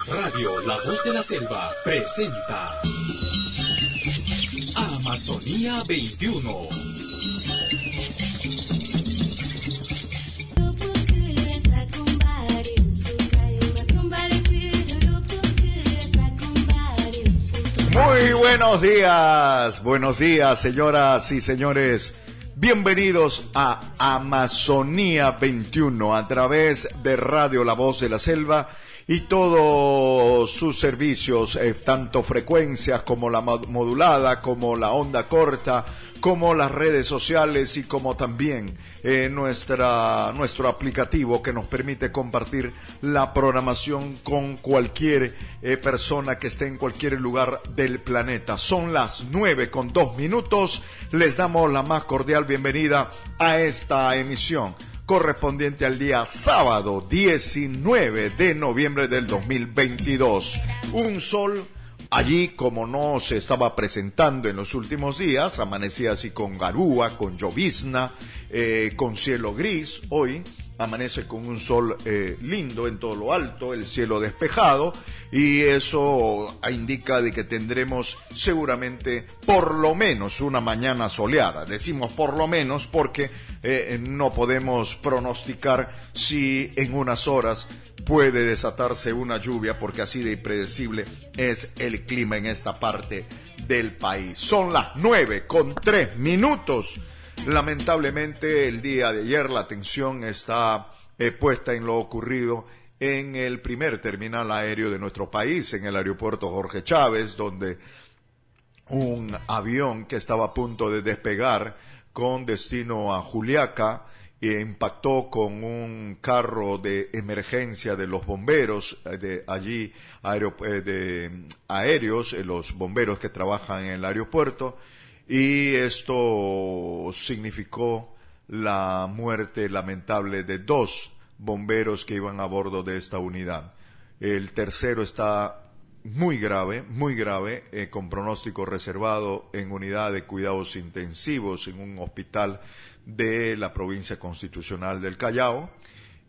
Radio La Voz de la Selva presenta Amazonía 21. Muy buenos días, señoras y señores. Bienvenidos a Amazonía 21 a través de Radio La Voz de la Selva y todos sus servicios, tanto frecuencias como la modulada, como la onda corta, como las redes sociales y como también nuestro aplicativo que nos permite compartir la programación con cualquier persona que esté en cualquier lugar del planeta. Son las 9:02. Les damos la más cordial bienvenida a esta emisión correspondiente al día sábado 19 de noviembre del 2022. Un sol allí como no se estaba presentando en los últimos días, amanecía así con garúa, con llovizna, con cielo gris. Hoy amanece con un sol lindo en todo lo alto, el cielo despejado, y eso indica de que tendremos seguramente por lo menos una mañana soleada. Decimos por lo menos porque no podemos pronosticar si en unas horas puede desatarse una lluvia, porque así de impredecible es el clima en esta parte del país. Son las 9:03. Lamentablemente el día de ayer la atención está puesta en lo ocurrido en el primer terminal aéreo de nuestro país, en el aeropuerto Jorge Chávez, donde un avión que estaba a punto de despegar con destino a Juliaca impactó con un carro de emergencia de los bomberos de allí, aéreos, los bomberos que trabajan en el aeropuerto, y esto significó la muerte lamentable de 2 bomberos que iban a bordo de esta unidad. El tercero está muy grave, con pronóstico reservado en unidad de cuidados intensivos en un hospital de la provincia constitucional del Callao,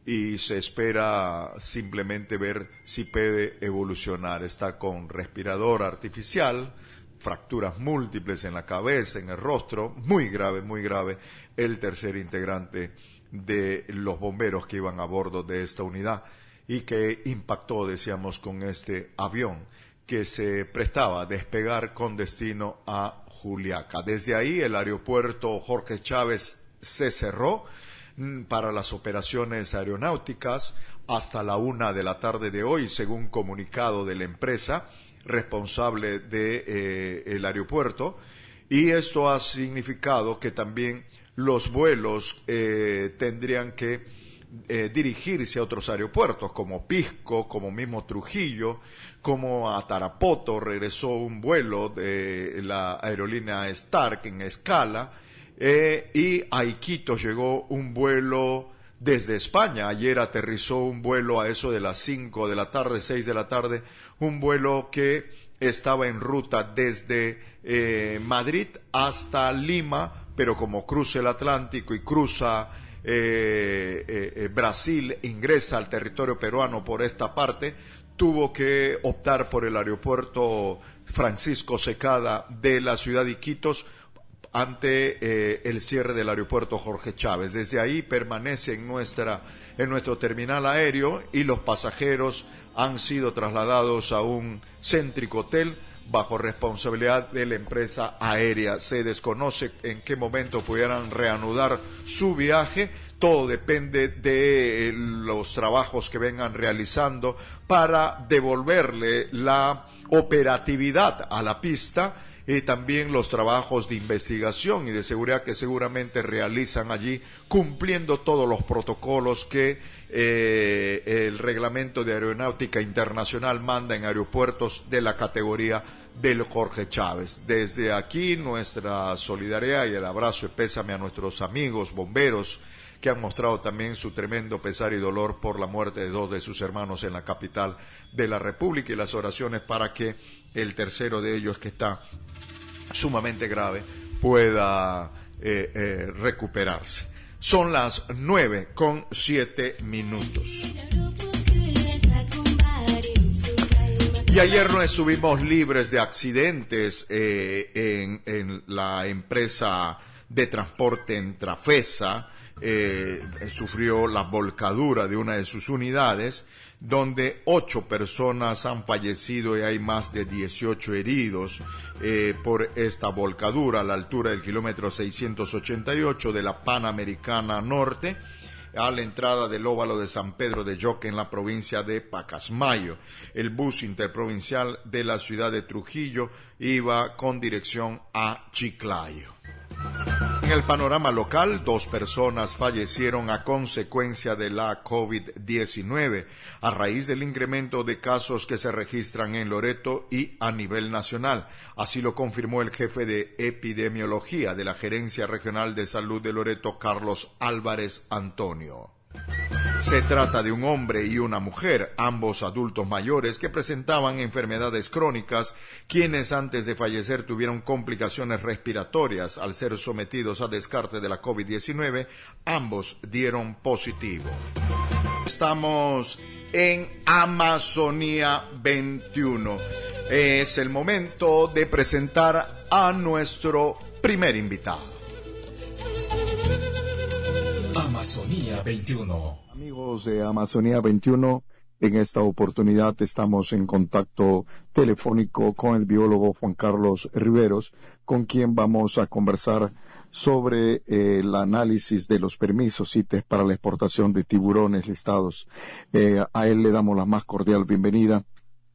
y se espera simplemente ver si puede evolucionar. Está con respirador artificial, fracturas múltiples en la cabeza, en el rostro, muy grave, el tercer integrante de los bomberos que iban a bordo de esta unidad y que impactó, decíamos, con este avión que se prestaba a despegar con destino a Juliaca. Desde ahí el aeropuerto Jorge Chávez se cerró para las operaciones aeronáuticas hasta la 1:00 p.m. de hoy, según comunicado de la empresa responsable de el aeropuerto, y esto ha significado que también los vuelos tendrían que dirigirse a otros aeropuertos como Pisco, como mismo Trujillo, como a Tarapoto regresó un vuelo de la aerolínea Stark en escala, y a Iquitos llegó un vuelo desde España. Ayer aterrizó un vuelo a eso de las 5 de la tarde, 6 de la tarde, un vuelo que estaba en ruta desde Madrid hasta Lima, pero como cruza el Atlántico y cruza Brasil, ingresa al territorio peruano por esta parte, tuvo que optar por el aeropuerto Francisco Secada de la ciudad de Iquitos ante el cierre del aeropuerto Jorge Chávez. Desde ahí permanece en nuestro terminal aéreo, y los pasajeros han sido trasladados a un céntrico hotel bajo responsabilidad de la empresa aérea. Se desconoce en qué momento pudieran reanudar su viaje. Todo depende de los trabajos que vengan realizando para devolverle la operatividad a la pista, y también los trabajos de investigación y de seguridad que seguramente realizan allí, cumpliendo todos los protocolos que el Reglamento de Aeronáutica Internacional manda en aeropuertos de la categoría del Jorge Chávez. Desde aquí nuestra solidaridad y el abrazo y pésame a nuestros amigos bomberos que han mostrado también su tremendo pesar y dolor por la muerte de 2 de sus hermanos en la capital de la República, y las oraciones para que el tercero de ellos, que está sumamente grave, pueda recuperarse. Son las 9:07. Y ayer no estuvimos libres de accidentes en la empresa de transporte Entrafesa. Sufrió la volcadura de una de sus unidades, donde 8 personas han fallecido y hay más de 18 heridos por esta volcadura a la altura del kilómetro 688 de la Panamericana Norte, a la entrada del óvalo de San Pedro de Yoque en la provincia de Pacasmayo. El bus interprovincial de la ciudad de Trujillo iba con dirección a Chiclayo. En el panorama local, 2 personas fallecieron a consecuencia de la COVID-19 a raíz del incremento de casos que se registran en Loreto y a nivel nacional. Así lo confirmó el jefe de epidemiología de la Gerencia Regional de Salud de Loreto, Carlos Álvarez Antonio. Se trata de un hombre y una mujer, ambos adultos mayores que presentaban enfermedades crónicas, quienes antes de fallecer tuvieron complicaciones respiratorias. Al ser sometidos a descarte de la COVID-19, ambos dieron positivo. Estamos en Amazonía 21. Es el momento de presentar a nuestro primer invitado. Amazonía 21. Amigos de Amazonía 21, en esta oportunidad estamos en contacto telefónico con el biólogo Juan Carlos Riveros, con quien vamos a conversar sobre el análisis de los permisos CITES para la exportación de tiburones listados. A él le damos la más cordial bienvenida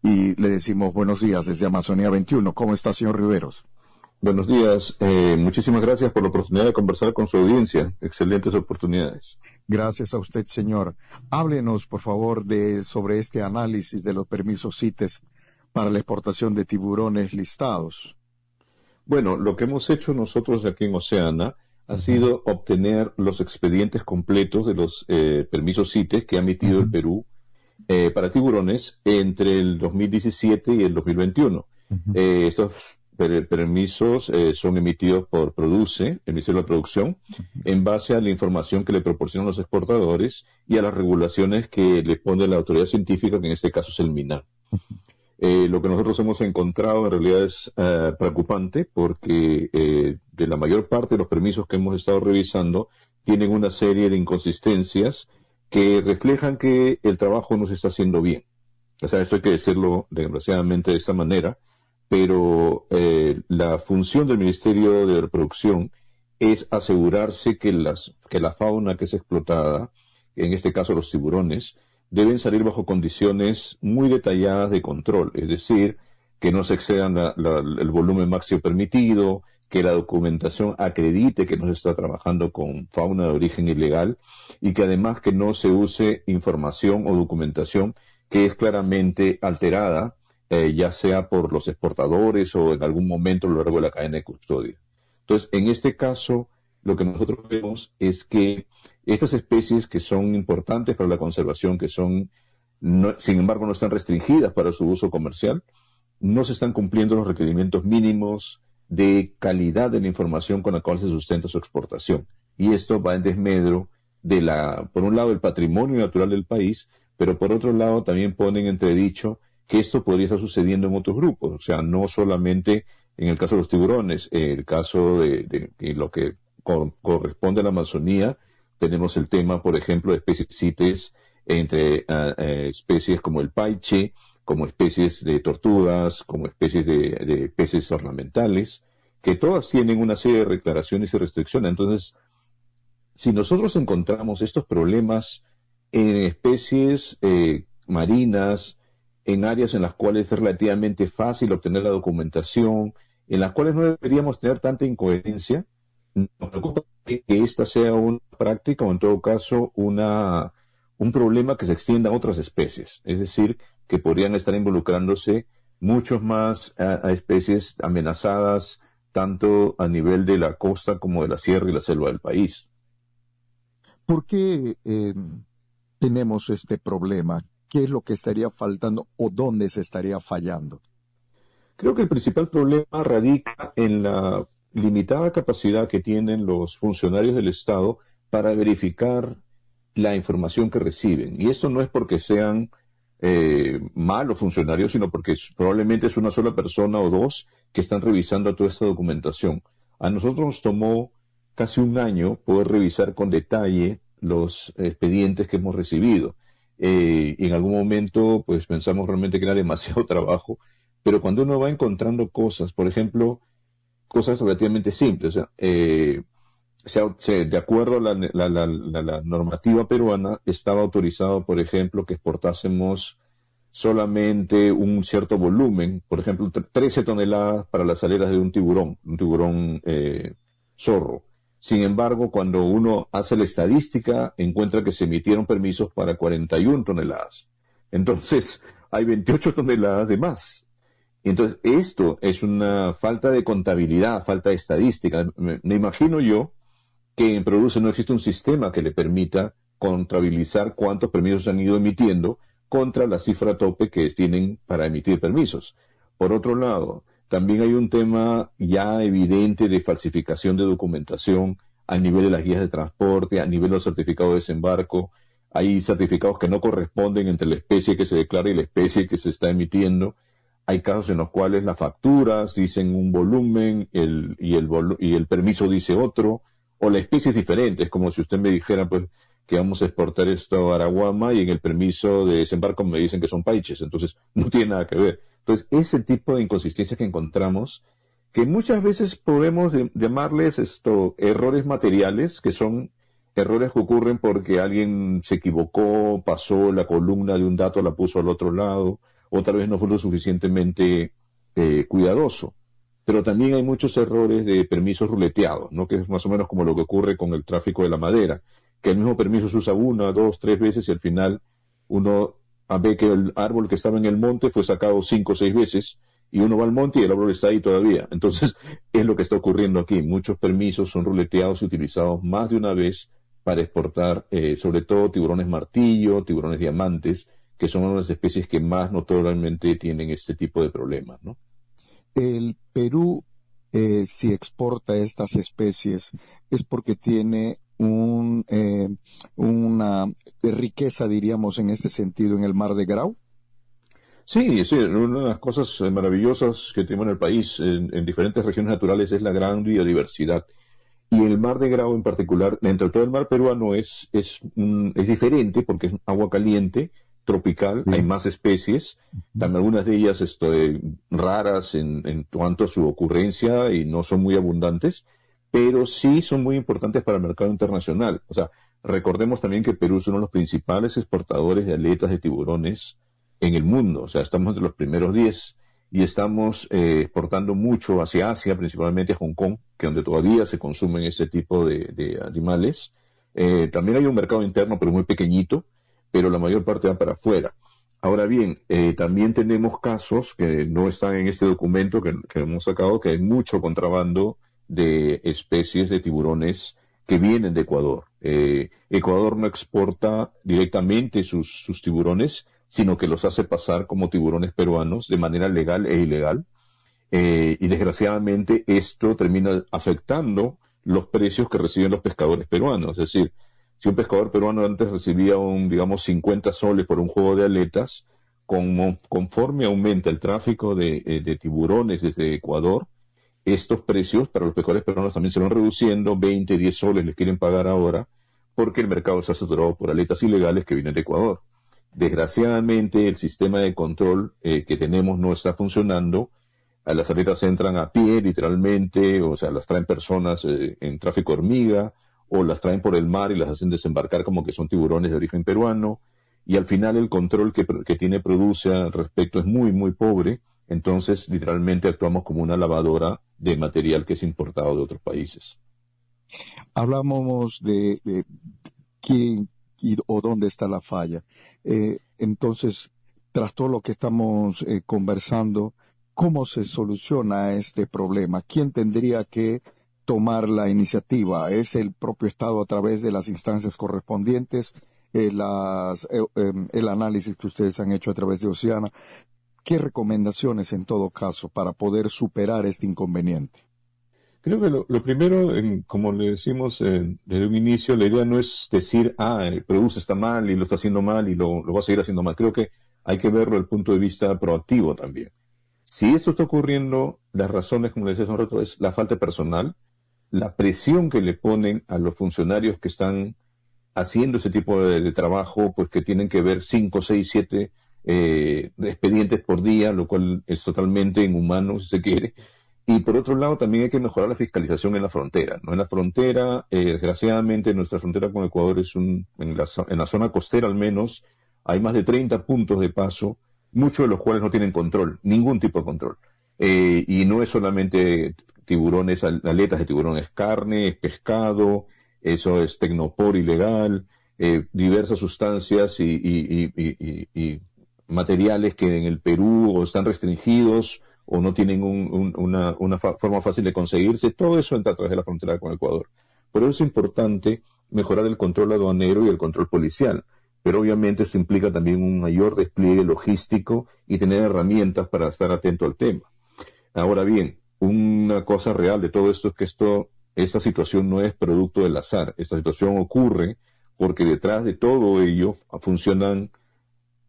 y le decimos buenos días desde Amazonía 21. ¿Cómo está, señor Riveros? Buenos días, muchísimas gracias por la oportunidad de conversar con su audiencia. Excelentes oportunidades. Gracias a usted, señor. Háblenos, por favor, sobre este análisis de los permisos CITES para la exportación de tiburones listados. Bueno, lo que hemos hecho nosotros aquí en Oceana ha sido obtener los expedientes completos de los permisos CITES que ha emitido el Perú para tiburones entre el 2017 y el 2021. Estos permisos son emitidos por Produce, el Ministerio de la Producción, en base a la información que le proporcionan los exportadores y a las regulaciones que le pone la autoridad científica, que en este caso es el MINAL. Lo que nosotros hemos encontrado en realidad es preocupante porque de la mayor parte de los permisos que hemos estado revisando tienen una serie de inconsistencias que reflejan que el trabajo no se está haciendo bien. O sea, esto hay que decirlo desgraciadamente de esta manera, pero la función del Ministerio de Reproducción es asegurarse que la fauna que es explotada, en este caso los tiburones, deben salir bajo condiciones muy detalladas de control, es decir, que no se excedan el volumen máximo permitido, que la documentación acredite que no se está trabajando con fauna de origen ilegal y que además que no se use información o documentación que es claramente alterada, ya sea por los exportadores o en algún momento a lo largo de la cadena de custodia. Entonces, en este caso, lo que nosotros vemos es que estas especies que son importantes para la conservación, sin embargo no están restringidas para su uso comercial, no se están cumpliendo los requerimientos mínimos de calidad de la información con la cual se sustenta su exportación. Y esto va en desmedro de por un lado, el patrimonio natural del país, pero por otro lado también pone en entredicho que esto podría estar sucediendo en otros grupos, o sea, no solamente en el caso de los tiburones, en el caso de lo que corresponde a la Amazonía, tenemos el tema, por ejemplo, de especies CITES entre especies como el paiche, como especies de tortugas, como especies de peces ornamentales, que todas tienen una serie de declaraciones y restricciones. Entonces, si nosotros encontramos estos problemas en especies marinas, en áreas en las cuales es relativamente fácil obtener la documentación, en las cuales no deberíamos tener tanta incoherencia, nos preocupa que esta sea una práctica o en todo caso un problema que se extienda a otras especies, es decir, que podrían estar involucrándose muchos más a especies amenazadas tanto a nivel de la costa como de la sierra y la selva del país. ¿Por qué tenemos este problema? ¿Qué es lo que estaría faltando o dónde se estaría fallando? Creo que el principal problema radica en la limitada capacidad que tienen los funcionarios del Estado para verificar la información que reciben. Y esto no es porque sean malos funcionarios, sino porque probablemente es una sola persona o dos que están revisando toda esta documentación. A nosotros nos tomó casi un año poder revisar con detalle los expedientes que hemos recibido. Y en algún momento pues pensamos realmente que era demasiado trabajo, pero cuando uno va encontrando cosas, por ejemplo, cosas relativamente simples, de acuerdo a la normativa peruana, estaba autorizado, por ejemplo, que exportásemos solamente un cierto volumen, por ejemplo, 13 toneladas para las aletas de un tiburón zorro. Sin embargo, cuando uno hace la estadística, encuentra que se emitieron permisos para 41 toneladas. Entonces, hay 28 toneladas de más. Entonces, esto es una falta de contabilidad, falta de estadística. Me imagino yo que en Produce no existe un sistema que le permita contabilizar cuántos permisos han ido emitiendo contra la cifra tope que tienen para emitir permisos. Por otro lado, también hay un tema ya evidente de falsificación de documentación a nivel de las guías de transporte, a nivel de los certificados de desembarco. Hay certificados que no corresponden entre la especie que se declara y la especie que se está emitiendo. Hay casos en los cuales las facturas dicen un volumen y el permiso dice otro, o la especie es diferente. Es como si usted me dijera pues que vamos a exportar esto a Araguama y en el permiso de desembarco me dicen que son paiches. Entonces no tiene nada que ver. Entonces, ese tipo de inconsistencias que encontramos, que muchas veces podemos llamarles errores materiales, que son errores que ocurren porque alguien se equivocó, pasó la columna de un dato, la puso al otro lado, o tal vez no fue lo suficientemente cuidadoso. Pero también hay muchos errores de permisos ruleteados, ¿no? Que es más o menos como lo que ocurre con el tráfico de la madera, que el mismo permiso se usa 1, 2, 3 veces y al final uno ve que el árbol que estaba en el monte fue sacado 5 o 6 veces y uno va al monte y el árbol está ahí todavía. Entonces, es lo que está ocurriendo aquí. Muchos permisos son ruleteados y utilizados más de una vez para exportar, sobre todo tiburones martillo, tiburones diamantes, que son una de las especies que más notoriamente tienen este tipo de problemas, ¿no? El Perú, si exporta estas especies, es porque tiene una riqueza, diríamos, en este sentido, en el Mar de Grau. Sí, sí, una de las cosas maravillosas que tenemos en el país, en diferentes regiones naturales, es la gran biodiversidad. Y el Mar de Grau en particular, dentro de todo el mar peruano, es diferente porque es agua caliente, tropical, hay más especies, también algunas de ellas raras en cuanto a su ocurrencia y no son muy abundantes, pero sí son muy importantes para el mercado internacional. O sea, recordemos también que Perú es uno de los principales exportadores de aletas de tiburones en el mundo. O sea, estamos entre los primeros 10 y estamos exportando mucho hacia Asia, principalmente a Hong Kong, que es donde todavía se consumen este tipo de animales. También hay un mercado interno, pero muy pequeñito, pero la mayor parte va para afuera. Ahora bien, también tenemos casos que no están en este documento que hemos sacado, que hay mucho contrabando de especies de tiburones que vienen de Ecuador. Ecuador no exporta directamente sus tiburones, sino que los hace pasar como tiburones peruanos de manera legal e ilegal. Y desgraciadamente esto termina afectando los precios que reciben los pescadores peruanos. Es decir, si un pescador peruano antes recibía 50 soles por un juego de aletas, conforme aumenta el tráfico de tiburones desde Ecuador, estos precios para los pescadores peruanos también se van reduciendo, 20, 10 soles les quieren pagar ahora, porque el mercado está saturado por aletas ilegales que vienen de Ecuador. Desgraciadamente el sistema de control que tenemos no está funcionando. Las aletas entran a pie literalmente, o sea, las traen personas en tráfico hormiga, o las traen por el mar y las hacen desembarcar como que son tiburones de origen peruano, y al final el control que tiene Produce al respecto es muy, muy pobre. Entonces literalmente actuamos como una lavadora de material que es importado de otros países. Hablamos de quién o dónde está la falla. Entonces, tras todo lo que estamos conversando, ¿cómo se soluciona este problema? ¿Quién tendría que tomar la iniciativa? ¿Es el propio Estado a través de las instancias correspondientes? El análisis que ustedes han hecho a través de Oceana. ¿Qué recomendaciones en todo caso para poder superar este inconveniente? Creo que lo primero, como le decimos desde un inicio, la idea no es decir, Produce está mal y lo está haciendo mal y lo va a seguir haciendo mal. Creo que hay que verlo desde el punto de vista proactivo también. Si esto está ocurriendo, las razones, como les decía hace un rato, es la falta de personal, la presión que le ponen a los funcionarios que están haciendo ese tipo de trabajo, pues que tienen que ver 5, 6, 7 expedientes por día, lo cual es totalmente inhumano, si se quiere. Y por otro lado, también hay que mejorar la fiscalización en la frontera, ¿no? En la frontera, desgraciadamente, nuestra frontera con Ecuador es en la zona costera al menos, hay más de 30 puntos de paso, muchos de los cuales no tienen control, ningún tipo de control. Y no es solamente tiburones, aletas de tiburón, es carne, es pescado, eso es tecnopor ilegal, diversas sustancias y materiales que en el Perú o están restringidos o no tienen una forma fácil de conseguirse, todo eso entra a través de la frontera con Ecuador. Por eso es importante mejorar el control aduanero y el control policial, pero obviamente eso implica también un mayor despliegue logístico y tener herramientas para estar atento al tema. Ahora bien, una cosa real de todo esto es que esta situación no es producto del azar. Esta situación ocurre porque detrás de todo ello funcionan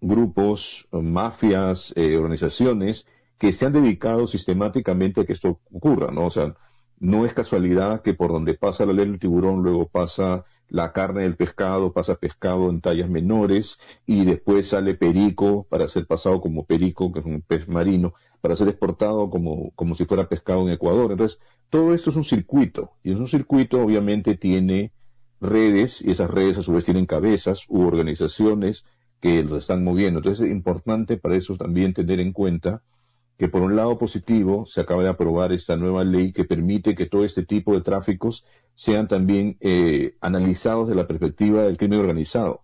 grupos, mafias, organizaciones que se han dedicado sistemáticamente a que esto ocurra, ¿no? O sea, no es casualidad que por donde pasa la ley del tiburón, luego pasa la carne del pescado, pasa pescado en tallas menores y después sale perico para ser pasado como perico, que es un pez marino, para ser exportado como si fuera pescado en Ecuador. Entonces, todo esto es un circuito, y es un circuito obviamente tiene redes, y esas redes a su vez tienen cabezas u organizaciones que los están moviendo. Entonces es importante para eso también tener en cuenta que por un lado positivo se acaba de aprobar esta nueva ley que permite que todo este tipo de tráficos sean también analizados desde la perspectiva del crimen organizado.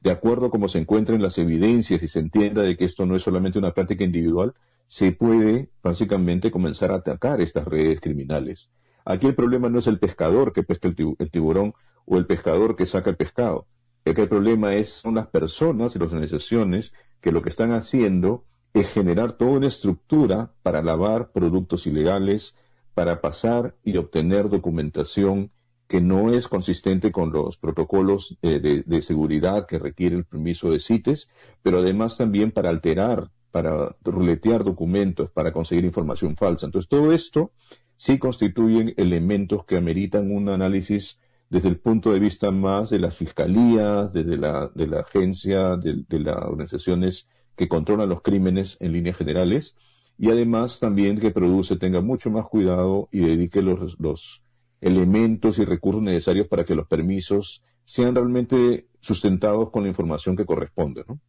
De acuerdo a cómo se encuentren las evidencias y se entienda de que esto no es solamente una práctica individual, se puede básicamente comenzar a atacar estas redes criminales. Aquí el problema no es el pescador que pesca el tiburón o el pescador que saca el pescado. Aquí el problema son las personas y las organizaciones que lo que están haciendo es generar toda una estructura para lavar productos ilegales, para pasar y obtener documentación que no es consistente con los protocolos de seguridad que requiere el permiso de CITES, pero además también para alterar, para ruletear documentos, para conseguir información falsa. Entonces, todo esto sí constituyen elementos que ameritan un análisis desde el punto de vista más de las fiscalías, de la agencia, de las organizaciones que controlan los crímenes en líneas generales, y además también que tenga mucho más cuidado y dedique los elementos y recursos necesarios para que los permisos sean realmente sustentados con la información que corresponde, ¿no?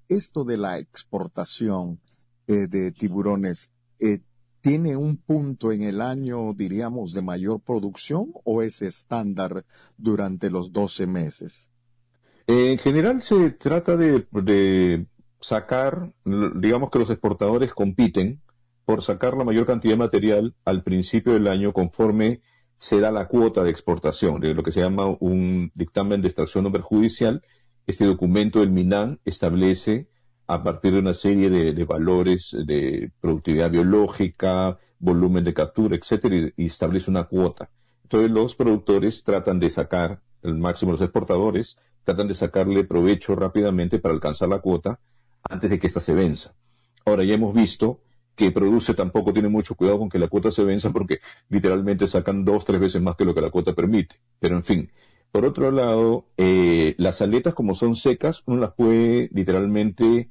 Esto de la exportación de tiburones, ¿tiene un punto en el año, diríamos, de mayor producción o es estándar durante los 12 meses? En general se trata de sacar, digamos que los exportadores compiten por sacar la mayor cantidad de material al principio del año conforme se da la cuota de exportación, de lo que se llama un dictamen de extracción no perjudicial. Este documento del MINAN establece, a partir de una serie de valores de productividad biológica, volumen de captura, etcétera, y establece una cuota. Entonces los productores tratan de sacar el máximo, los exportadores tratan de sacarle provecho rápidamente para alcanzar la cuota antes de que ésta se venza. Ahora ya hemos visto que Produce tampoco tiene mucho cuidado con que la cuota se venza porque literalmente sacan 2, 3 veces más que lo que la cuota permite. Pero en fin, por otro lado, las aletas como son secas, uno las puede literalmente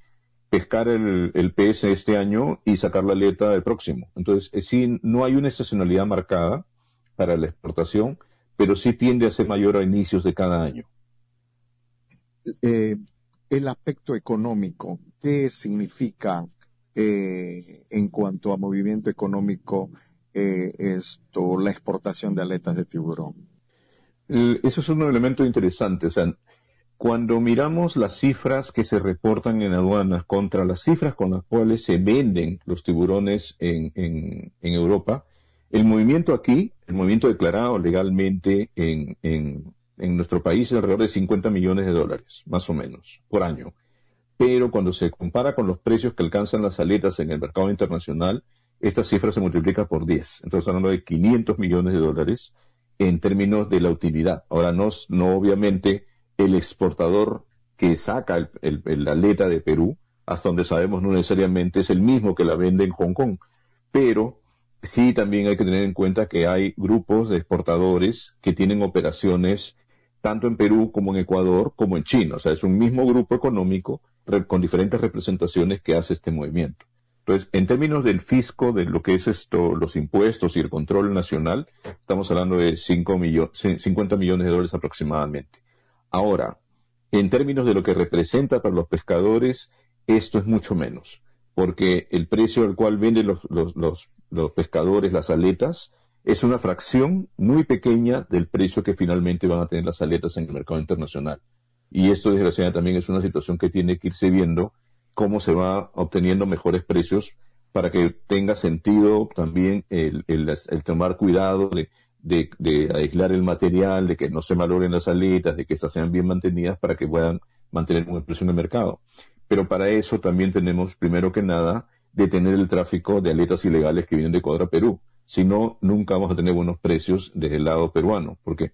pescar el pez este año y sacar la aleta el próximo. Entonces, sí, no hay una estacionalidad marcada para la exportación, pero sí tiende a ser mayor a inicios de cada año. El aspecto económico, ¿qué significa en cuanto a movimiento económico la exportación de aletas de tiburón? Eso es un elemento interesante. O sea, cuando miramos las cifras que se reportan en aduanas contra las cifras con las cuales se venden los tiburones en Europa, el movimiento aquí, el movimiento declarado legalmente en nuestro país es alrededor de $50 millones, más o menos, por año. Pero cuando se compara con los precios que alcanzan las aletas en el mercado internacional, esta cifra se multiplica por 10. Entonces hablando de $500 millones en términos de la utilidad. Ahora no obviamente el exportador que saca la aleta de Perú, hasta donde sabemos no necesariamente es el mismo que la vende en Hong Kong, pero sí también hay que tener en cuenta que hay grupos de exportadores que tienen operaciones tanto en Perú como en Ecuador como en China. O sea, es un mismo grupo económico con diferentes representaciones que hace este movimiento. Entonces, en términos del fisco, de lo que es los impuestos y el control nacional, estamos hablando de 50 millones de dólares aproximadamente. Ahora, en términos de lo que representa para los pescadores, esto es mucho menos, porque el precio al cual venden los pescadores las aletas es una fracción muy pequeña del precio que finalmente van a tener las aletas en el mercado internacional. Y esto, desgraciadamente, también es una situación que tiene que irse viendo cómo se va obteniendo mejores precios para que tenga sentido también el tomar cuidado de aislar el material, de que no se malogren las aletas, de que estas sean bien mantenidas para que puedan mantener un buen precio en el mercado. Pero para eso también tenemos, primero que nada, detener el tráfico de aletas ilegales que vienen de Ecuador a Perú. Si no, nunca vamos a tener buenos precios desde el lado peruano, porque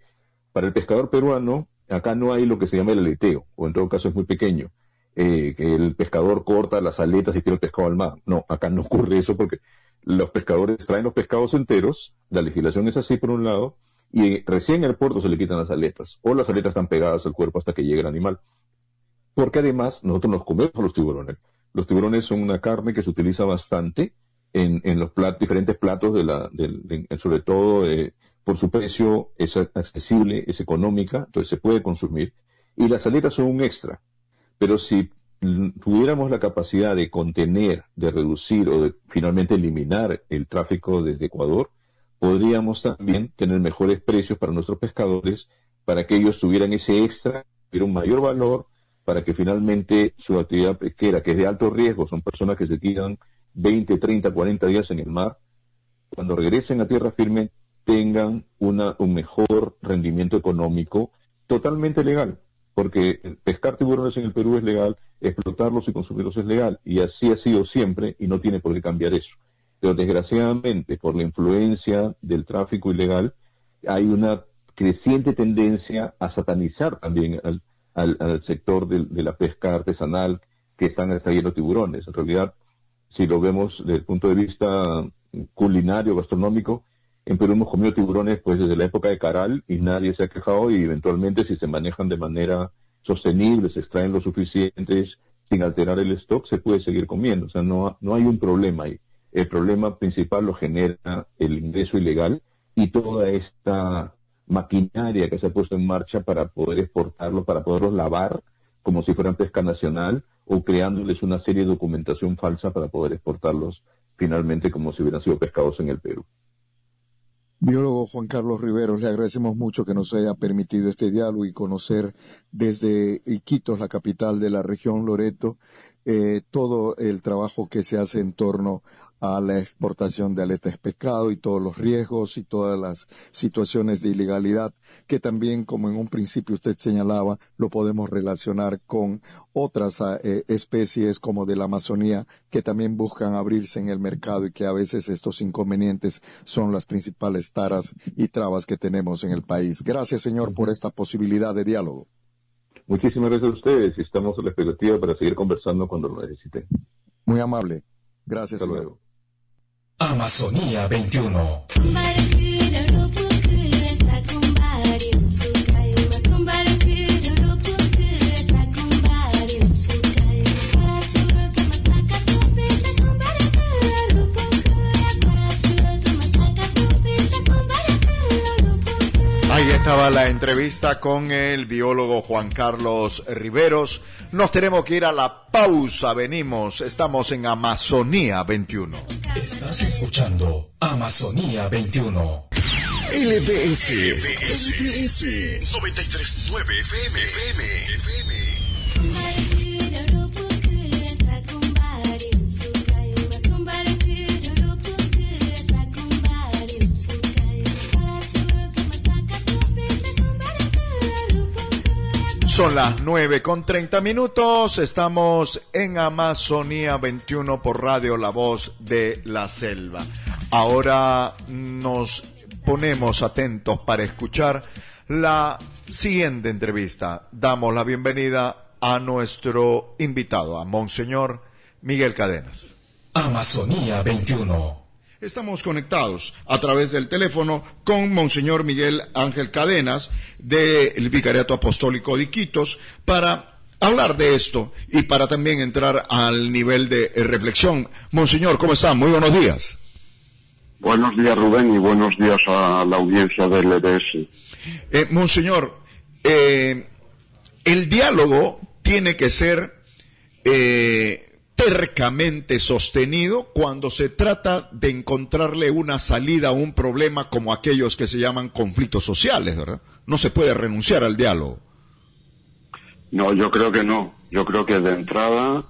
para el pescador peruano, acá no hay lo que se llama el aleteo, o en todo caso es muy pequeño, que el pescador corta las aletas y tira el pescado al mar. No, acá no ocurre eso porque los pescadores traen los pescados enteros, la legislación es así por un lado, y recién al puerto se le quitan las aletas, o las aletas están pegadas al cuerpo hasta que llegue el animal. Porque además nosotros nos comemos los tiburones. Los tiburones son una carne que se utiliza bastante en los diferentes platos, sobre todo por su precio, es accesible, es económica, entonces se puede consumir. Y las aletas son un extra. Pero si tuviéramos la capacidad de contener, de reducir o de finalmente eliminar el tráfico desde Ecuador, podríamos también tener mejores precios para nuestros pescadores, para que ellos tuvieran ese extra, tuviera un mayor valor, para que finalmente su actividad pesquera, que es de alto riesgo, son personas que se quedan 20, 30, 40 días en el mar, cuando regresen a tierra firme tengan un mejor rendimiento económico totalmente legal, porque pescar tiburones en el Perú es legal, explotarlos y consumirlos es legal, y así ha sido siempre y no tiene por qué cambiar eso. Pero desgraciadamente, por la influencia del tráfico ilegal, hay una creciente tendencia a satanizar también al sector de la pesca artesanal que están extrayendo tiburones. En realidad, si lo vemos desde el punto de vista culinario, gastronómico, en Perú hemos comido tiburones pues desde la época de Caral y nadie se ha quejado, y eventualmente si se manejan de manera sostenible, se extraen lo suficientes sin alterar el stock, se puede seguir comiendo. O sea, no hay un problema ahí. El problema principal lo genera el ingreso ilegal y toda esta maquinaria que se ha puesto en marcha para poder exportarlos, para poderlos lavar como si fueran pesca nacional, o creándoles una serie de documentación falsa para poder exportarlos finalmente como si hubieran sido pescados en el Perú. Biólogo Juan Carlos Riveros, le agradecemos mucho que nos haya permitido este diálogo y conocer desde Iquitos, la capital de la región Loreto, todo el trabajo que se hace en torno a la exportación de aletas de pescado y todos los riesgos y todas las situaciones de ilegalidad que también, como en un principio usted señalaba, lo podemos relacionar con otras especies como de la Amazonía que también buscan abrirse en el mercado y que a veces estos inconvenientes son las principales taras y trabas que tenemos en el país. Gracias, señor, por esta posibilidad de diálogo. Muchísimas gracias a ustedes y estamos a la expectativa para seguir conversando cuando lo necesiten. Muy amable. Gracias, Hasta señor. luego. Amazonía 21. Ahí estaba la entrevista con el biólogo Juan Carlos Riveros. Nos tenemos que ir a la pausa, venimos, estamos en Amazonía 21. Estás escuchando Amazonía 21. LBS 93.9 FM. Son las 9:30, estamos en Amazonía 21 por Radio La Voz de la Selva. Ahora nos ponemos atentos para escuchar la siguiente entrevista. Damos la bienvenida a nuestro invitado, a Monseñor Miguel Cadenas. Amazonía 21. Estamos conectados a través del teléfono con Monseñor Miguel Ángel Cadenas del Vicariato Apostólico de Iquitos para hablar de esto y para también entrar al nivel de reflexión. Monseñor, ¿cómo está? Muy buenos días. Buenos días, Rubén, y buenos días a la audiencia del LDS. Monseñor, el diálogo tiene que ser tercamente sostenido cuando se trata de encontrarle una salida a un problema como aquellos que se llaman conflictos sociales, ¿verdad? No se puede renunciar al diálogo. No, yo creo que no. Yo creo que de entrada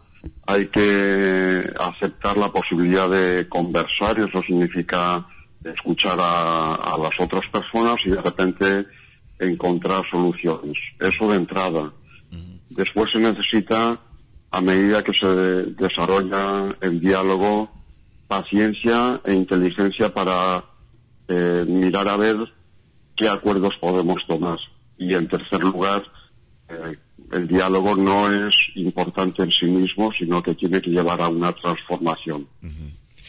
hay que aceptar la posibilidad de conversar, y eso significa escuchar a las otras personas y de repente encontrar soluciones. Eso de entrada. Después se necesita, a medida que se desarrolla el diálogo, paciencia e inteligencia para mirar a ver qué acuerdos podemos tomar. Y en tercer lugar, el diálogo no es importante en sí mismo, sino que tiene que llevar a una transformación.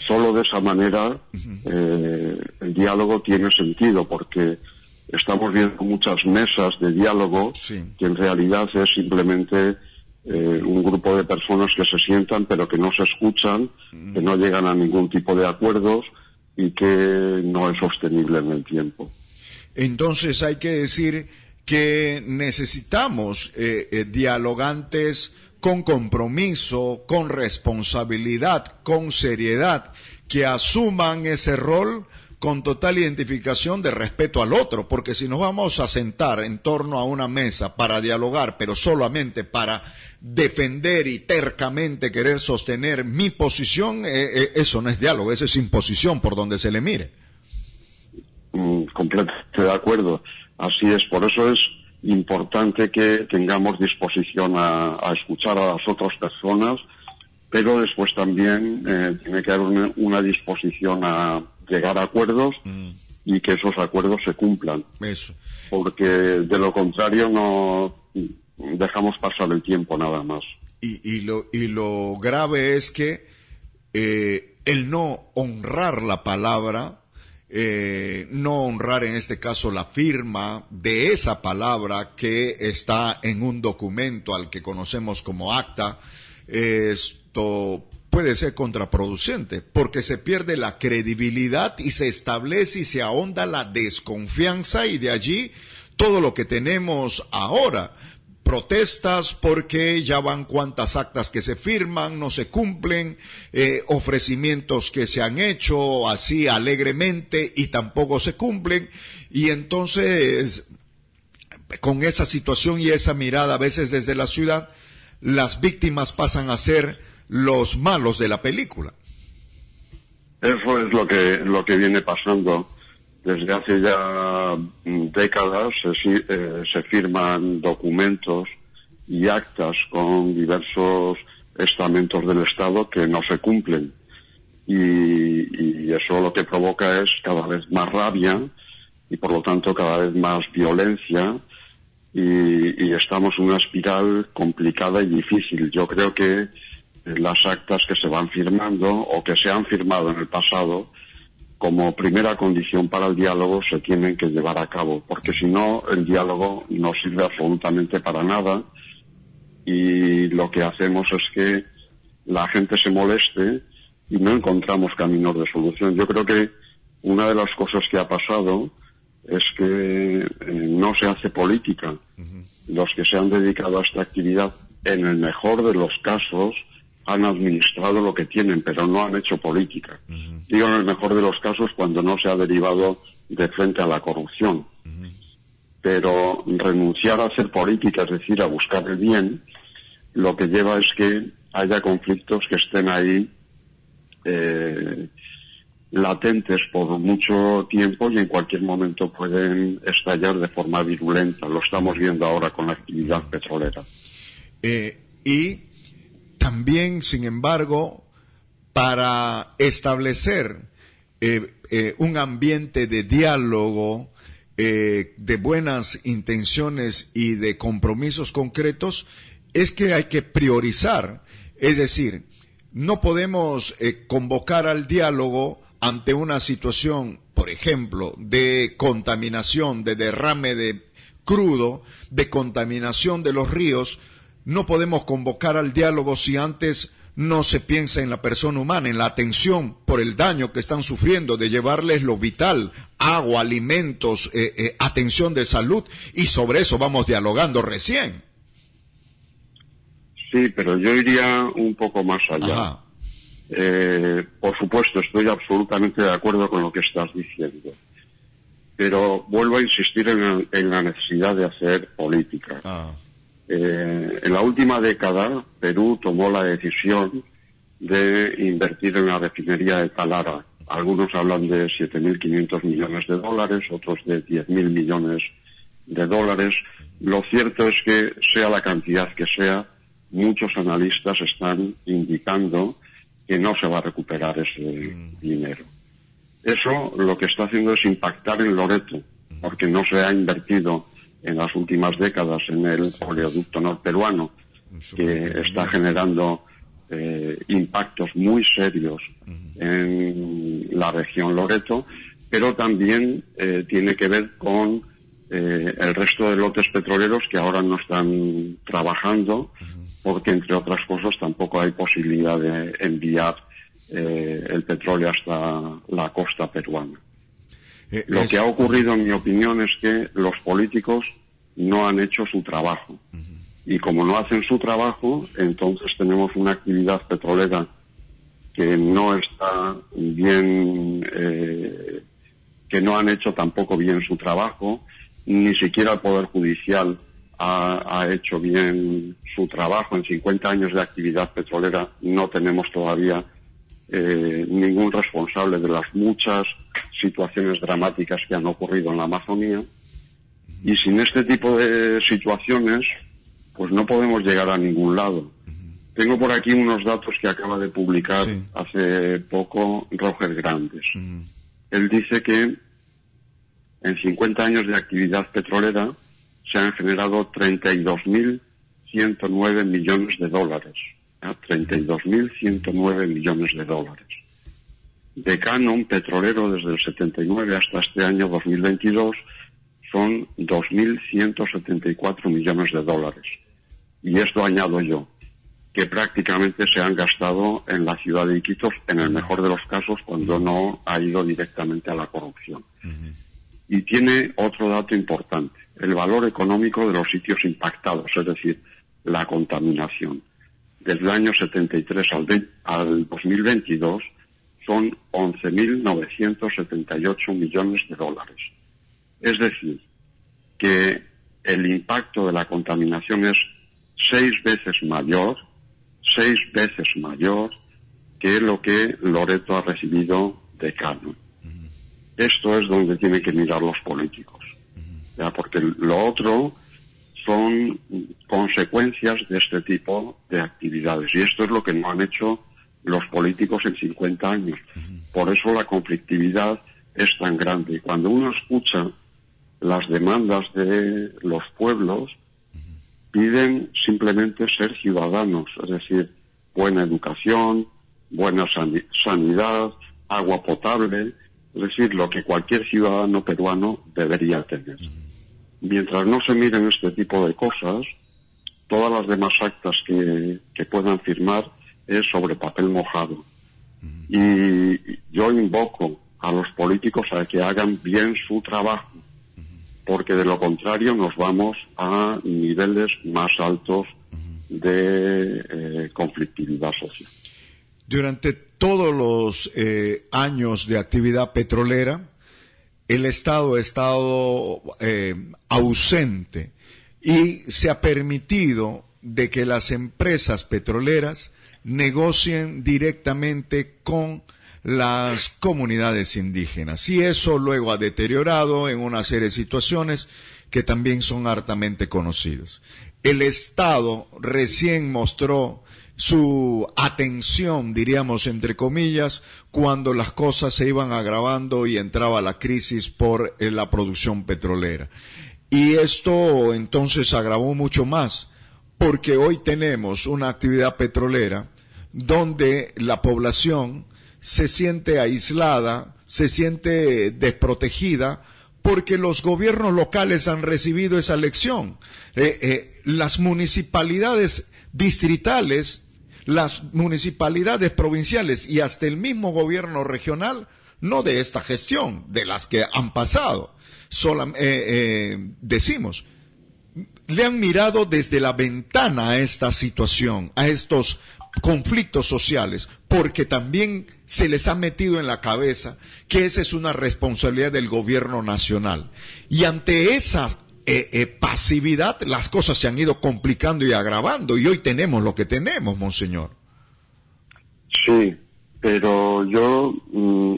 Solo de esa manera el diálogo tiene sentido, porque estamos viendo muchas mesas de diálogo que en realidad es simplemente un grupo de personas que se sientan pero que no se escuchan, que no llegan a ningún tipo de acuerdos y que no es sostenible en el tiempo. Entonces hay que decir que necesitamos dialogantes con compromiso, con responsabilidad, con seriedad, que asuman ese rol con total identificación de respeto al otro, porque si nos vamos a sentar en torno a una mesa para dialogar, pero solamente para defender y tercamente querer sostener mi posición, eso no es diálogo, eso es imposición por donde se le mire. Completamente de acuerdo. Así es, por eso es importante que tengamos disposición a escuchar a las otras personas, pero después también tiene que haber una disposición a llegar a acuerdos y que esos acuerdos se cumplan. Eso. Porque de lo contrario no dejamos pasar el tiempo nada más. Y lo grave es que el no honrar la palabra, no honrar en este caso la firma de esa palabra que está en un documento al que conocemos como acta, esto puede ser contraproducente, porque se pierde la credibilidad y se establece y se ahonda la desconfianza, y de allí todo lo que tenemos ahora. Protestas porque ya van cuantas actas que se firman, no se cumplen, ofrecimientos que se han hecho así alegremente y tampoco se cumplen, y entonces con esa situación y esa mirada a veces desde la ciudad, las víctimas pasan a ser los malos de la película. Eso es lo que viene pasando. Desde hace ya décadas se firman documentos y actas con diversos estamentos del Estado que no se cumplen. Y eso lo que provoca es cada vez más rabia y por lo tanto cada vez más violencia, y estamos en una espiral complicada y difícil. Yo creo que las actas que se van firmando o que se han firmado en el pasado como primera condición para el diálogo se tienen que llevar a cabo, porque si no el diálogo no sirve absolutamente para nada, y lo que hacemos es que la gente se moleste y no encontramos caminos de solución. Yo creo que una de las cosas que ha pasado es que no se hace política. Los que se han dedicado a esta actividad, en el mejor de los casos, han administrado lo que tienen, pero no han hecho política. Digo en el mejor de los casos cuando no se ha derivado de frente a la corrupción. Pero renunciar a hacer política, es decir, a buscar el bien, lo que lleva es que haya conflictos que estén ahí latentes por mucho tiempo y en cualquier momento pueden estallar de forma virulenta. Lo estamos viendo ahora con la actividad petrolera. Y también, sin embargo, para establecer un ambiente de diálogo, de buenas intenciones y de compromisos concretos, es que hay que priorizar, es decir, no podemos convocar al diálogo ante una situación, por ejemplo, de contaminación, de derrame de crudo, de contaminación de los ríos. No podemos convocar al diálogo si antes no se piensa en la persona humana, en la atención por el daño que están sufriendo, de llevarles lo vital, agua, alimentos, atención de salud, y sobre eso vamos dialogando recién. Sí, pero yo iría un poco más allá. Por supuesto, estoy absolutamente de acuerdo con lo que estás diciendo, pero vuelvo a insistir en la necesidad de hacer política. En la última década, Perú tomó la decisión de invertir en la refinería de Talara. Algunos hablan de 7.500 millones de dólares, otros de 10.000 millones de dólares. Lo cierto es que, sea la cantidad que sea, muchos analistas están indicando que no se va a recuperar ese dinero. Eso lo que está haciendo es impactar en Loreto, porque no se ha invertido en las últimas décadas en el oleoducto norperuano, que está generando impactos muy serios en la región Loreto, pero también tiene que ver con el resto de lotes petroleros que ahora no están trabajando, porque entre otras cosas tampoco hay posibilidad de enviar el petróleo hasta la costa peruana. Lo que ha ocurrido, en mi opinión, es que los políticos no han hecho su trabajo. Y como no hacen su trabajo, entonces tenemos una actividad petrolera que no está bien, que no han hecho tampoco bien su trabajo, ni siquiera el Poder Judicial ha hecho bien su trabajo. En 50 años de actividad petrolera no tenemos todavía ningún responsable de las muchas situaciones dramáticas que han ocurrido en la Amazonía, y sin este tipo de situaciones pues no podemos llegar a ningún lado. Tengo por aquí unos datos que acaba de publicar hace poco Roger Grandes. Él dice que en 50 años de actividad petrolera se han generado 32.109 millones de dólares. 32.109 millones de dólares. De canon petrolero desde el 79 hasta este año 2022 son 2.174 millones de dólares. Y esto añado yo, que prácticamente se han gastado en la ciudad de Iquitos, en el mejor de los casos, cuando no ha ido directamente a la corrupción. Y tiene otro dato importante, el valor económico de los sitios impactados, es decir, la contaminación. Desde el año 73 al 2022 son 11.978 millones de dólares. Es decir, que el impacto de la contaminación es 6 veces mayor que lo que Loreto ha recibido de canon. Esto es donde tienen que mirar los políticos, ¿ya? Porque lo otro son consecuencias de este tipo de actividades, y esto es lo que no han hecho los políticos en 50 años. Por eso la conflictividad es tan grande. Y cuando uno escucha las demandas de los pueblos, piden simplemente ser ciudadanos, es decir, buena educación, buena sanidad, agua potable, es decir, lo que cualquier ciudadano peruano debería tener. Mientras no se miren este tipo de cosas, todas las demás actas que puedan firmar es sobre papel mojado. Y yo invoco a los políticos a que hagan bien su trabajo, porque de lo contrario nos vamos a niveles más altos de conflictividad social. Durante todos los años de actividad petrolera, el Estado ha estado ausente y se ha permitido de que las empresas petroleras negocien directamente con las comunidades indígenas, y eso luego ha deteriorado en una serie de situaciones que también son hartamente conocidas. El Estado recién mostró su atención, diríamos entre comillas, cuando las cosas se iban agravando y entraba la crisis por la producción petrolera. Y esto entonces agravó mucho más. porque hoy tenemos una actividad petrolera donde la población se siente aislada, se siente desprotegida, porque los gobiernos locales han recibido esa lección. Las municipalidades distritales, las municipalidades provinciales y hasta el mismo gobierno regional, no de esta gestión, de las que han pasado, decimos, le han mirado desde la ventana a esta situación, a estos conflictos sociales, porque también se les ha metido en la cabeza que esa es una responsabilidad del gobierno nacional. Y ante esa pasividad, las cosas se han ido complicando y agravando, y hoy tenemos lo que tenemos, monseñor. Sí, pero yo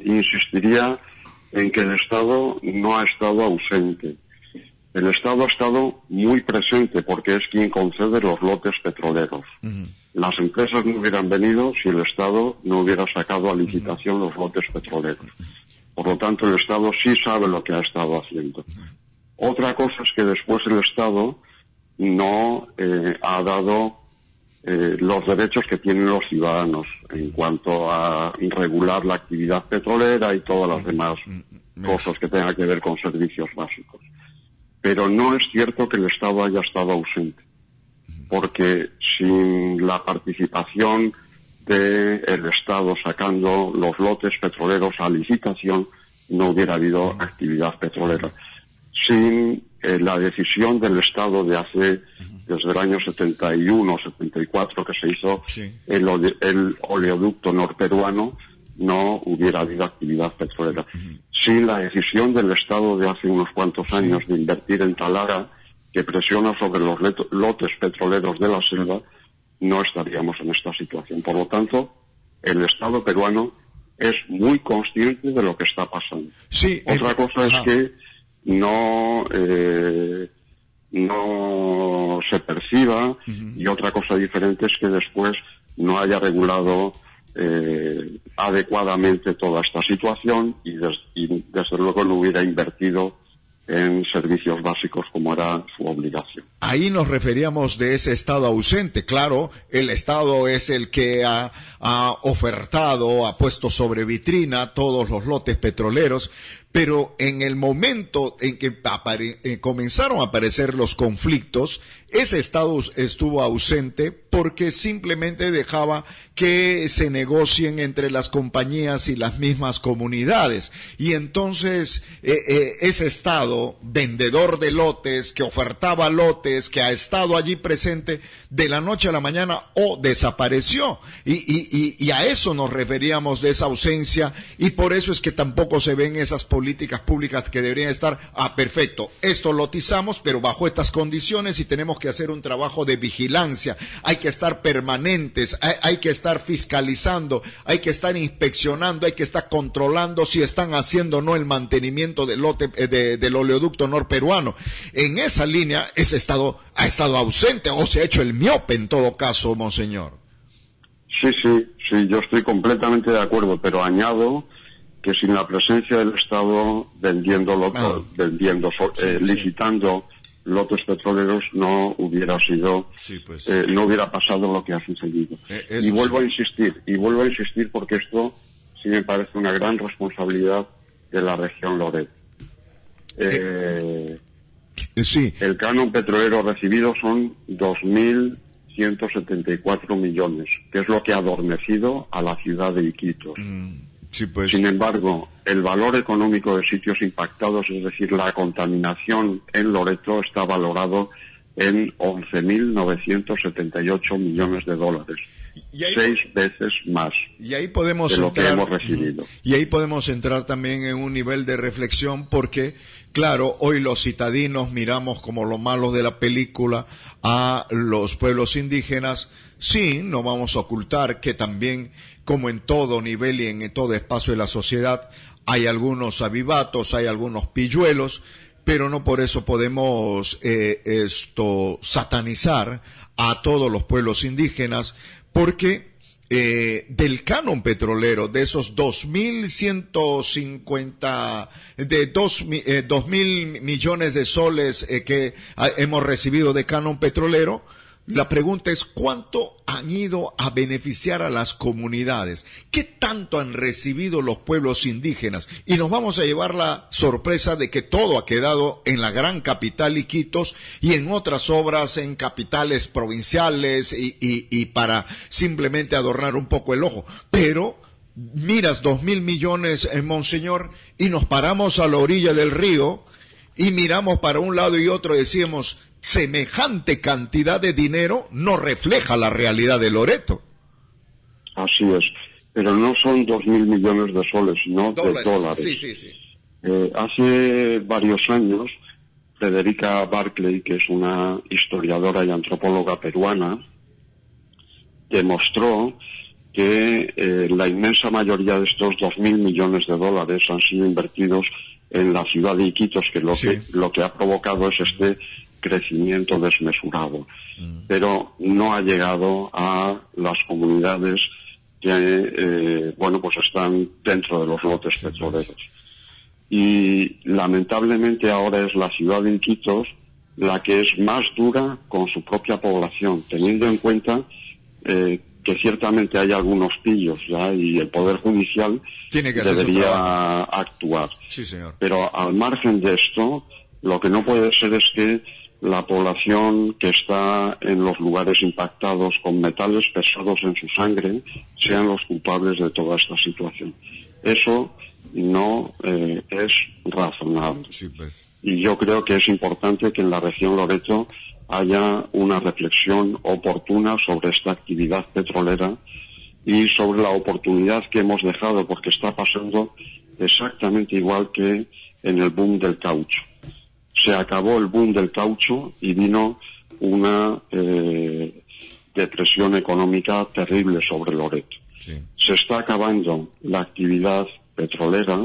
insistiría en que el Estado no ha estado ausente. El Estado ha estado muy presente porque es quien concede los lotes petroleros. Uh-huh. Las empresas no hubieran venido si el Estado no hubiera sacado a licitación los lotes petroleros. Por lo tanto, el Estado sí sabe lo que ha estado haciendo. Otra cosa es que después el Estado no ha dado los derechos que tienen los ciudadanos en cuanto a regular la actividad petrolera y todas las demás cosas que tengan que ver con servicios básicos. Pero no es cierto que el Estado haya estado ausente, porque sin la participación del Estado sacando los lotes petroleros a licitación no hubiera habido actividad petrolera. Sin la decisión del Estado desde el año 71 o 74 que se hizo el oleoducto norperuano, no hubiera habido actividad petrolera. Sin la decisión del Estado de hace unos cuantos años de invertir en Talara, que presiona sobre los lotes petroleros de la selva, no estaríamos en esta situación. Por lo tanto, el Estado peruano es muy consciente de lo que está pasando. Sí, otra cosa es que no se perciba, y otra cosa diferente es que después no haya regulado adecuadamente toda esta situación y desde luego no hubiera invertido en servicios básicos como era su obligación. Ahí nos referíamos de ese Estado ausente. Claro, el Estado es el que ha ofertado, ha puesto sobre vitrina todos los lotes petroleros, pero en el momento en que comenzaron a aparecer los conflictos, ese Estado estuvo ausente porque simplemente dejaba que se negocien entre las compañías y las mismas comunidades. Y entonces ese Estado, vendedor de lotes, que ofertaba lotes, que ha estado allí presente, de la noche a la mañana desapareció. Y a eso nos referíamos de esa ausencia, y por eso es que tampoco se ven esas políticas públicas que deberían estar, perfecto, esto lotizamos, pero bajo estas condiciones, y tenemos que hacer un trabajo de vigilancia, hay que estar permanentes, hay que estar fiscalizando, hay que estar inspeccionando, hay que estar controlando si están haciendo o no el mantenimiento del lote del oleoducto norperuano. En esa línea, ese Estado ha estado ausente, o se ha hecho el miope en todo caso, monseñor. Sí, yo estoy completamente de acuerdo, pero añado que sin la presencia del Estado licitando lotes petroleros no hubiera sido, no hubiera pasado lo que ha sucedido. Y vuelvo a insistir porque esto sí me parece una gran responsabilidad de la región Loret. El canon petrolero recibido son 2.174 millones, que es lo que ha adormecido a la ciudad de Iquitos. Sin embargo, el valor económico de sitios impactados, es decir, la contaminación en Loreto, está valorado en 11.978 millones de dólares. 6 veces más y ahí podemos de lo que hemos recibido. Y ahí podemos entrar también en un nivel de reflexión porque, claro, hoy los citadinos miramos como lo malo de la película a los pueblos indígenas. Sí, no vamos a ocultar que también, como en todo nivel y en todo espacio de la sociedad, hay algunos avivatos, hay algunos pilluelos, pero no por eso podemos satanizar a todos los pueblos indígenas, porque del canon petrolero, de esos 2.150, de 2.000 millones de soles que hemos recibido de canon petrolero, la pregunta es, ¿cuánto han ido a beneficiar a las comunidades? ¿Qué tanto han recibido los pueblos indígenas? Y nos vamos a llevar la sorpresa de que todo ha quedado en la gran capital, Iquitos, y en otras obras en capitales provinciales y para simplemente adornar un poco el ojo. Pero miras 2.000 millones, Monseñor, y nos paramos a la orilla del río y miramos para un lado y otro y decíamos, semejante cantidad de dinero no refleja la realidad de Loreto. Así es, pero no son 2.000 millones de soles, sino de dólares. Sí. Hace varios años, Federica Barclay, que es una historiadora y antropóloga peruana, demostró que la inmensa mayoría de estos 2.000 millones de dólares han sido invertidos en la ciudad de Iquitos, que lo que ha provocado es este crecimiento desmesurado. Pero no ha llegado a las comunidades que, pues están dentro de los lotes petroleros. Y lamentablemente ahora es la ciudad de Iquitos la que es más dura con su propia población, teniendo en cuenta que ciertamente hay algunos pillos ya y el Poder Judicial debería actuar. Sí, señor. Pero al margen de esto, lo que no puede ser es que la población que está en los lugares impactados con metales pesados en su sangre sean los culpables de toda esta situación. Eso no es razonable. Sí, pues. Y yo creo que es importante que en la región Loreto haya una reflexión oportuna sobre esta actividad petrolera y sobre la oportunidad que hemos dejado, porque está pasando exactamente igual que en el boom del caucho. Se acabó el boom del caucho y vino una depresión económica terrible sobre Loreto. Sí. Se está acabando la actividad petrolera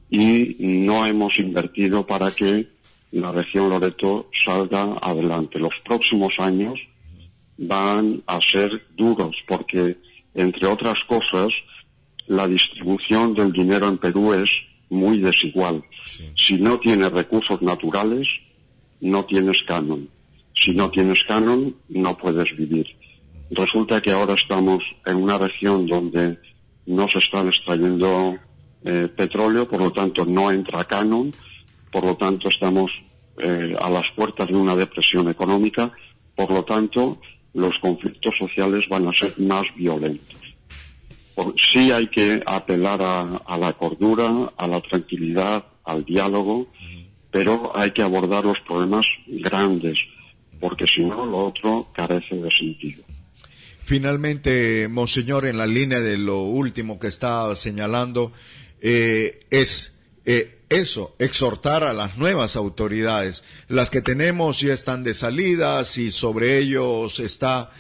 y no hemos invertido para que la región Loreto salga adelante. Los próximos años van a ser duros porque, entre otras cosas, la distribución del dinero en Perú es muy desigual. Sí. Si no tienes recursos naturales, no tienes canon. Si no tienes canon, no puedes vivir. Resulta que ahora estamos en una región donde no se están extrayendo petróleo, por lo tanto no entra canon, por lo tanto estamos a las puertas de una depresión económica, por lo tanto los conflictos sociales van a ser más violentos. Sí hay que apelar a la cordura, a la tranquilidad, al diálogo, pero hay que abordar los problemas grandes, porque si no, lo otro carece de sentido. Finalmente, Monseñor, en la línea de lo último que está señalando, es eso, exhortar a las nuevas autoridades. Las que tenemos ya están de salidas y sobre ellos está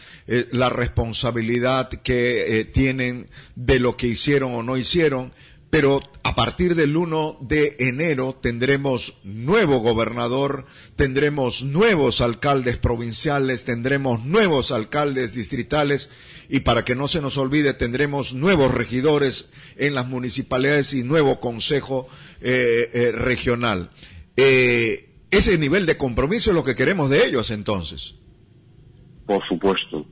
la responsabilidad que tienen de lo que hicieron o no hicieron, pero a partir del 1 de enero tendremos nuevo gobernador, tendremos nuevos alcaldes provinciales, tendremos nuevos alcaldes distritales y para que no se nos olvide tendremos nuevos regidores en las municipalidades y nuevo consejo regional. Ese nivel de compromiso es lo que queremos de ellos entonces. Por supuesto.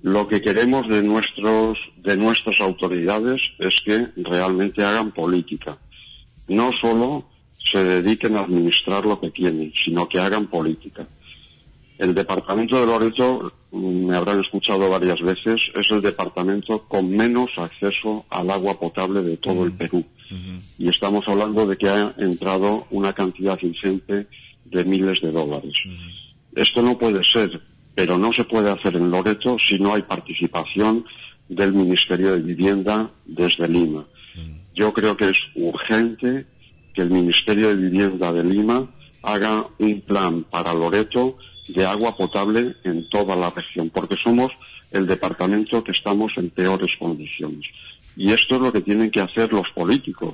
Lo que queremos de nuestras autoridades es que realmente hagan política. No solo se dediquen a administrar lo que tienen, sino que hagan política. El departamento de Loreto, me habrán escuchado varias veces, es el departamento con menos acceso al agua potable de todo el Perú. Y estamos hablando de que ha entrado una cantidad ingente de miles de dólares. Esto no puede ser, pero no se puede hacer en Loreto si no hay participación del Ministerio de Vivienda desde Lima. Yo creo que es urgente que el Ministerio de Vivienda de Lima haga un plan para Loreto de agua potable en toda la región, porque somos el departamento que estamos en peores condiciones. Y esto es lo que tienen que hacer los políticos,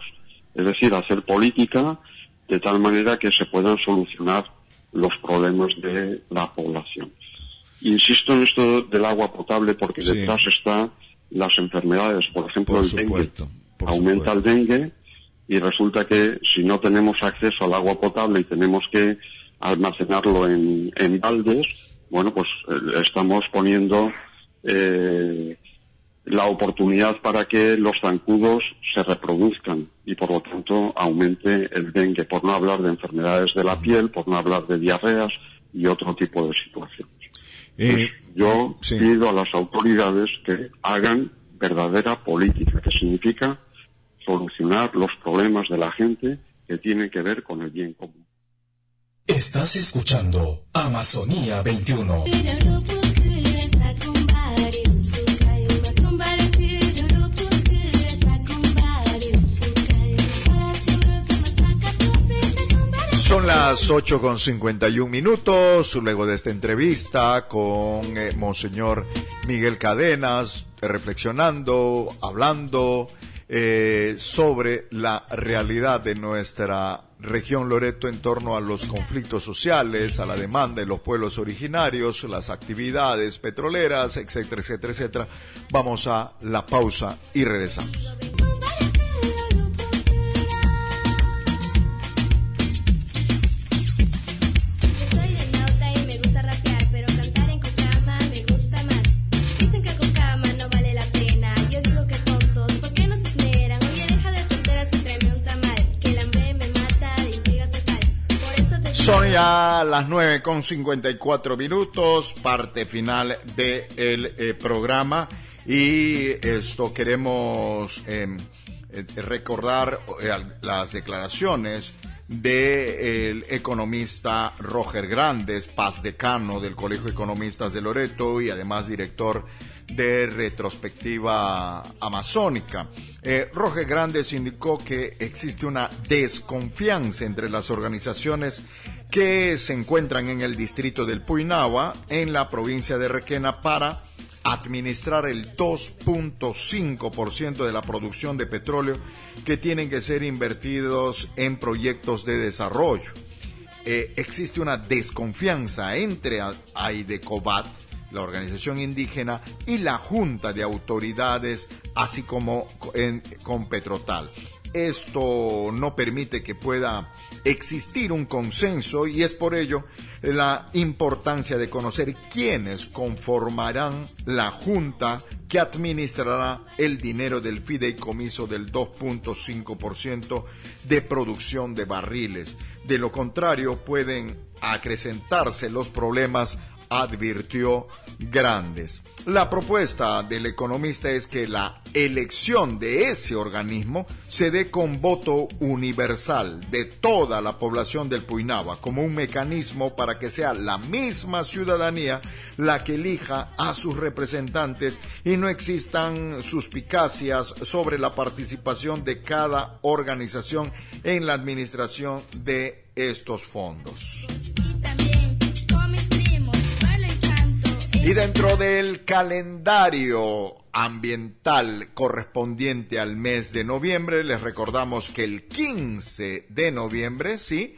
es decir, hacer política de tal manera que se puedan solucionar los problemas de la población. Insisto en esto del agua potable porque detrás están las enfermedades, por ejemplo el dengue. Aumenta el dengue y resulta que si no tenemos acceso al agua potable y tenemos que almacenarlo en baldes, bueno, pues estamos poniendo la oportunidad para que los zancudos se reproduzcan y por lo tanto aumente el dengue, por no hablar de enfermedades de la piel, por no hablar de diarreas y otro tipo de situaciones. Pues yo pido a las autoridades que hagan verdadera política, que significa solucionar los problemas de la gente que tienen que ver con el bien común. Estás escuchando Amazonía 21. Son las 8:51, luego de esta entrevista con Monseñor Miguel Cadenas, reflexionando, hablando sobre la realidad de nuestra región Loreto en torno a los conflictos sociales, a la demanda de los pueblos originarios, las actividades petroleras, etcétera, etcétera, etcétera. Vamos a la pausa y regresamos. Son ya las 9:54, parte final del programa, y queremos recordar las declaraciones del economista Roger Grandes, paz decano del Colegio de Economistas de Loreto y además director de Retrospectiva Amazónica. Roger Grandes indicó que existe una desconfianza entre las organizaciones que se encuentran en el distrito del Puinahua, en la provincia de Requena, para administrar el 2.5% de la producción de petróleo que tienen que ser invertidos en proyectos de desarrollo. Existe una desconfianza entre AIDECOBAT, la organización indígena, y la Junta de Autoridades, así como con Petrotal. Esto no permite que pueda existir un consenso y es por ello la importancia de conocer quiénes conformarán la Junta que administrará el dinero del fideicomiso del 2.5% de producción de barriles. De lo contrario, pueden acrecentarse los problemas, advirtió Grandes. La propuesta del economista es que la elección de ese organismo se dé con voto universal de toda la población del Puinahua, como un mecanismo para que sea la misma ciudadanía la que elija a sus representantes y no existan suspicacias sobre la participación de cada organización en la administración de estos fondos. Y dentro del calendario ambiental correspondiente al mes de noviembre, les recordamos que el 15 de noviembre, se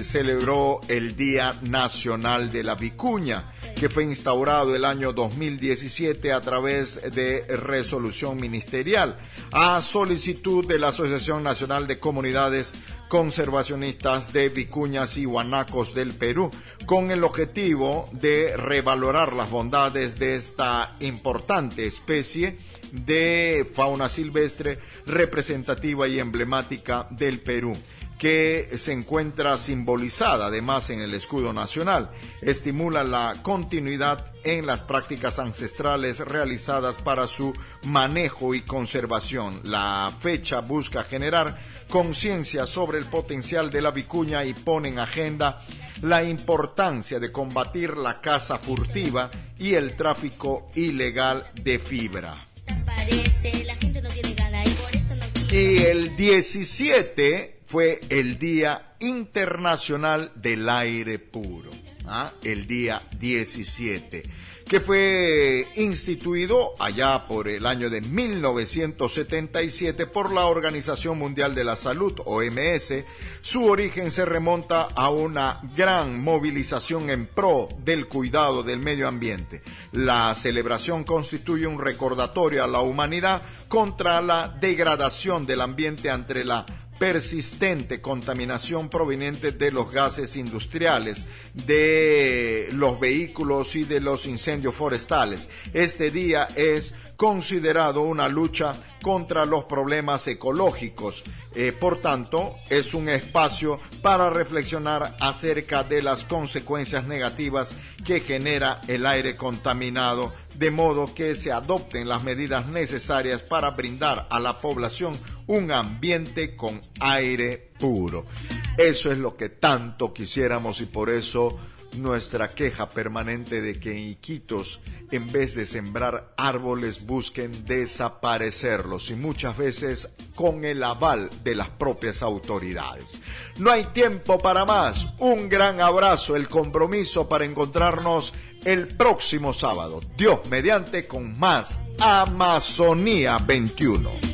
celebró el Día Nacional de la Vicuña, que fue instaurado el año 2017 a través de resolución ministerial, a solicitud de la Asociación Nacional de Comunidades Conservacionistas de Vicuñas y Guanacos del Perú, con el objetivo de revalorar las bondades de esta importante especie de fauna silvestre representativa y emblemática del Perú, que se encuentra simbolizada además en el escudo nacional. Estimula la continuidad en las prácticas ancestrales realizadas para su manejo y conservación. La fecha busca generar conciencia sobre el potencial de la vicuña y pone en agenda la importancia de combatir la caza furtiva y el tráfico ilegal de fibra. Y el 17 fue el Día Internacional del Aire Puro, el día 17, que fue instituido allá por el año de 1977 por la Organización Mundial de la Salud, OMS. Su origen se remonta a una gran movilización en pro del cuidado del medio ambiente. La celebración constituye un recordatorio a la humanidad contra la degradación del ambiente ante la persistente contaminación proveniente de los gases industriales, de los vehículos y de los incendios forestales. Este día es considerado una lucha contra los problemas ecológicos. Por tanto, es un espacio para reflexionar acerca de las consecuencias negativas que genera el aire contaminado, de modo que se adopten las medidas necesarias para brindar a la población un ambiente con aire puro. Eso es lo que tanto quisiéramos, y por eso nuestra queja permanente de que en Iquitos, en vez de sembrar árboles, busquen desaparecerlos, y muchas veces con el aval de las propias autoridades. No hay tiempo para más. Un gran abrazo, el compromiso para encontrarnos el próximo sábado, Dios mediante, con más Amazonía 21.